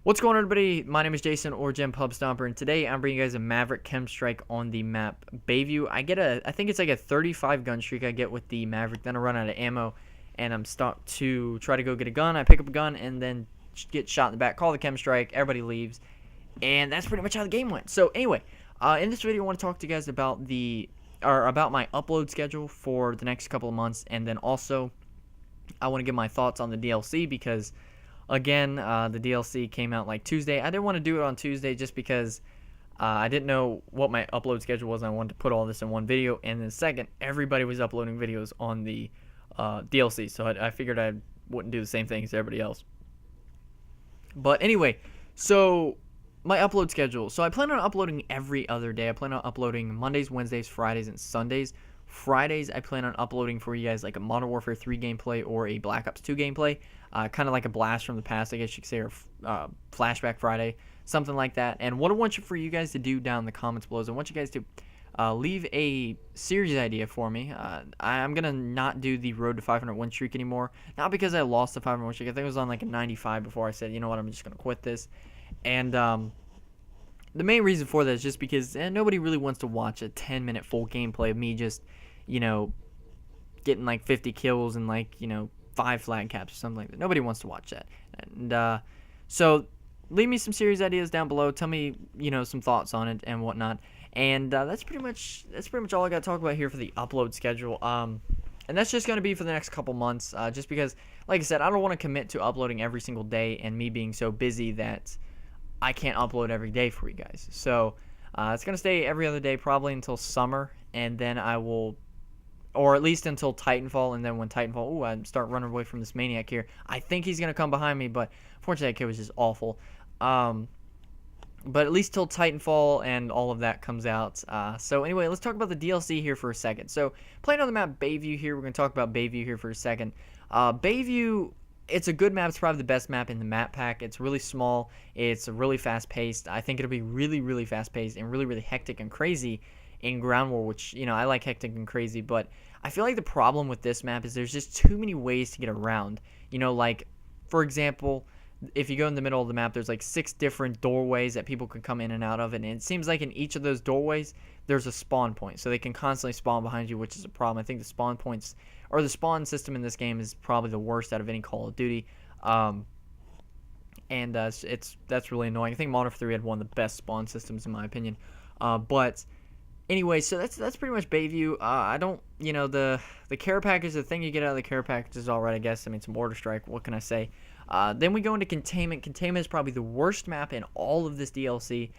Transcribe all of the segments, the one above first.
What's going on, everybody? My name is Jason, or Gem Pub Stomper, and today I'm bringing you guys a Maverick Chem Strike on the map Bayview. I think it's like a 35 gun streak I get with the Maverick. Then I run out of ammo, and I'm stuck to try to go get a gun. I pick up a gun, and then get shot in the back. Call the Chem Strike. Everybody leaves, and that's pretty much how the game went. So anyway, in this video, I want to talk to you guys about about my upload schedule for the next couple of months, and then also I want to give my thoughts on the DLC because, again, the DLC came out like Tuesday. I didn't want to do it on Tuesday just because I didn't know what my upload schedule was, and I wanted to put all this in one video. And then second, everybody was uploading videos on the DLC, so I figured I wouldn't do the same thing as everybody else. But anyway, so my upload schedule. So I plan on uploading every other day. I plan on uploading Mondays, Wednesdays, Fridays, and Sundays. Fridays, I plan on uploading for you guys like a Modern Warfare 3 gameplay or a Black Ops 2 gameplay. Kind of like a blast from the past, I guess you could say, or Flashback Friday, something like that. And what I want for you guys to do down in the comments below is I want you guys to leave a series idea for me. I'm going to not do the Road to 500 win streak anymore. Not because I lost the 500 win streak. I think it was on like a 95 before I said, you know what, I'm just going to quit this. And the main reason for that is just because nobody really wants to watch a 10-minute full gameplay of me just, getting like 50 kills and like, 5 flag caps or something like that. Nobody wants to watch that. And so leave me some series ideas down below. Tell me, some thoughts on it and whatnot. And that's pretty much all I got to talk about here for the upload schedule. And that's just going to be for the next couple months, just because, like I said, I don't want to commit to uploading every single day and me being so busy that I can't upload every day for you guys. So it's going to stay every other day probably until summer, and then I will, or at least until Titanfall, and then when Titanfall, I start running away from this maniac here. I think he's going to come behind me, but unfortunately that kid was just awful. But at least till Titanfall and all of that comes out. So anyway, let's talk about the DLC here for a second. So playing on the map Bayview here, we're going to talk about Bayview here for a second. Bayview, it's a good map. It's probably the best map in the map pack. It's really small. It's really fast-paced. I think it'll be really, really fast-paced and really, really hectic and crazy in Ground War, which, I like hectic and crazy, but I feel like the problem with this map is there's just too many ways to get around. Like, for example, if you go in the middle of the map, there's like 6 different doorways that people can come in and out of, and it seems like in each of those doorways, there's a spawn point, so they can constantly spawn behind you, which is a problem. I think the spawn points, or the spawn system in this game is probably the worst out of any Call of Duty, and that's really annoying. I think Modern Warfare 3 had one of the best spawn systems in my opinion, but anyway, so that's pretty much Bayview. I don't, the care package, the thing you get out of the care package is alright, I guess. I mean, it's a mortar strike. What can I say? Then we go into Containment. Containment is probably the worst map in all of this DLC.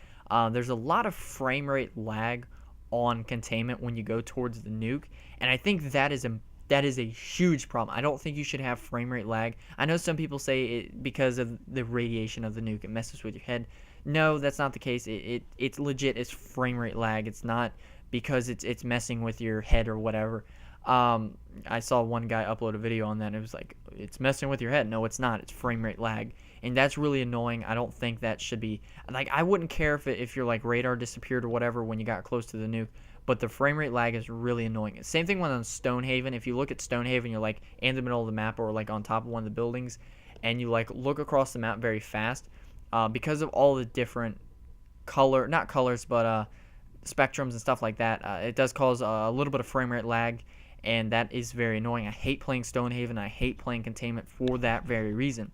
There's a lot of frame rate lag on Containment when you go towards the nuke, and I think that is a huge problem. I don't think you should have frame rate lag. I know some people say it because of the radiation of the nuke, it messes with your head. No, that's not the case. It's legit. It's frame rate lag. It's not because it's messing with your head or whatever. I saw one guy upload a video on that, and it was like, it's messing with your head. No, it's not. It's frame rate lag, and that's really annoying. I don't think that should be, like, I wouldn't care if your like radar disappeared or whatever when you got close to the nuke, but the frame rate lag is really annoying. Same thing when on Stonehaven. If you look at Stonehaven, you're like in the middle of the map or like on top of one of the buildings, and you like look across the map very fast, because of all the different not colors, but spectrums and stuff like that, it does cause a little bit of frame rate lag, and that is very annoying. I hate playing Stonehaven. I hate playing Containment for that very reason.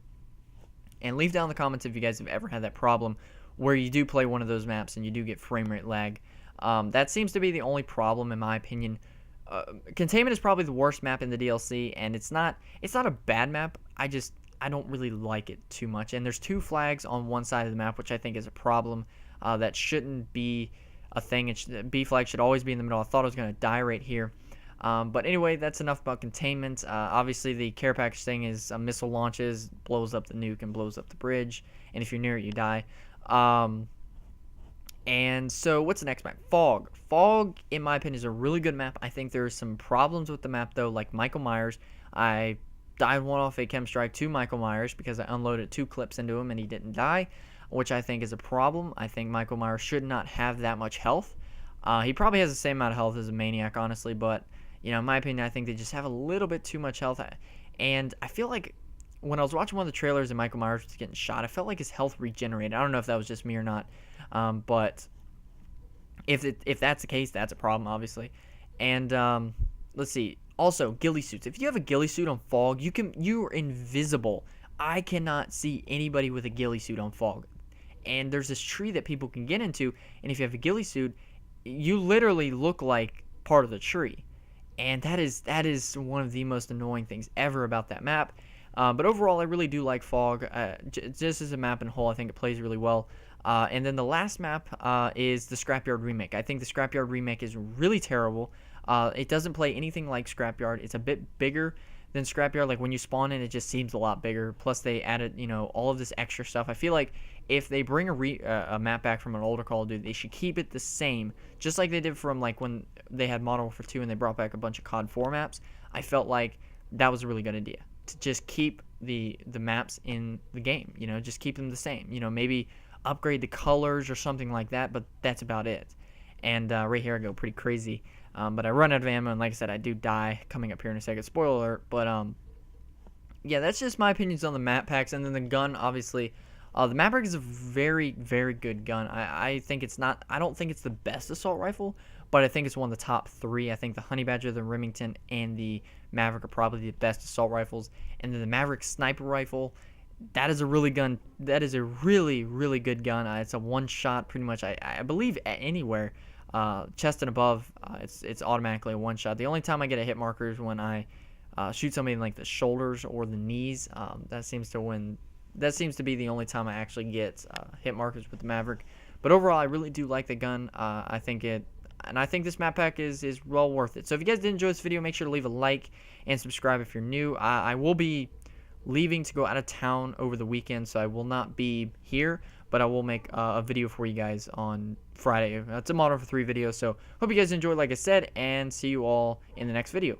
And leave down in the comments if you guys have ever had that problem where you do play one of those maps and you do get frame rate lag. That seems to be the only problem in my opinion. Containment is probably the worst map in the DLC, and it's not a bad map. I don't really like it too much. And there's 2 flags on one side of the map, which I think is a problem. That shouldn't be a thing. B flag should always be in the middle. I thought I was going to die right here. But anyway, that's enough about Containment. Obviously, the care package thing is missile launches, blows up the nuke, and blows up the bridge. And if you're near it, you die. And so, what's the next map? Fog. Fog, in my opinion, is a really good map. I think there's some problems with the map, though, like Michael Myers. I died one off a chem strike to Michael Myers because I unloaded 2 clips into him and he didn't die, which I think is a problem. I think Michael Myers should not have that much health. He probably has the same amount of health as a maniac, honestly, but in my opinion, I think they just have a little bit too much health. And I feel like when I was watching one of the trailers and Michael Myers was getting shot, I felt like his health regenerated. I don't know if that was just me or not, but if that's the case, that's a problem, obviously. And let's see. Also, ghillie suits. If you have a ghillie suit on fog, you're invisible. I cannot see anybody with a ghillie suit on fog. And there's this tree that people can get into, and if you have a ghillie suit, you literally look like part of the tree. And that is one of the most annoying things ever about that map. But overall, I really do like fog. Just as a map in whole, I think it plays really well. And then the last map is the Scrapyard Remake. I think the Scrapyard Remake is really terrible. It doesn't play anything like Scrapyard. It's a bit bigger than Scrapyard. Like when you spawn in, it just seems a lot bigger. Plus, they added, all of this extra stuff. I feel like if they bring a map back from an older Call of Duty, they should keep it the same, just like they did from like when they had Modern Warfare 2 and they brought back a bunch of COD 4 maps. I felt like that was a really good idea to just keep the maps in the game. Just keep them the same. Maybe upgrade the colors or something like that, but that's about it. And right here I go pretty crazy, but I run out of ammo, and like I said, I do die coming up here in a second, spoiler alert. But yeah, that's just my opinions on the map packs. And then the gun, obviously, the Maverick is a very, very good gun. I don't think it's the best assault rifle, but I think it's one of the top 3. I think the Honey Badger, the Remington, and the Maverick are probably the best assault rifles. And then the Maverick sniper rifle, that is a really really, really good gun. It's a one-shot pretty much, I believe, anywhere. Chest and above, it's automatically a one-shot. The only time I get a hit marker is when I shoot somebody in like the shoulders or the knees. That seems to be the only time I actually get hit markers with the Maverick. But overall, I really do like the gun. I think this map pack is well worth it. So if you guys did enjoy this video, make sure to leave a like and subscribe if you're new. I will be leaving to go out of town over the weekend, so I will not be here, but I will make a video for you guys on Friday. It's a Modern Warfare 3 video, so hope you guys enjoyed, like I said, and see you all in the next video.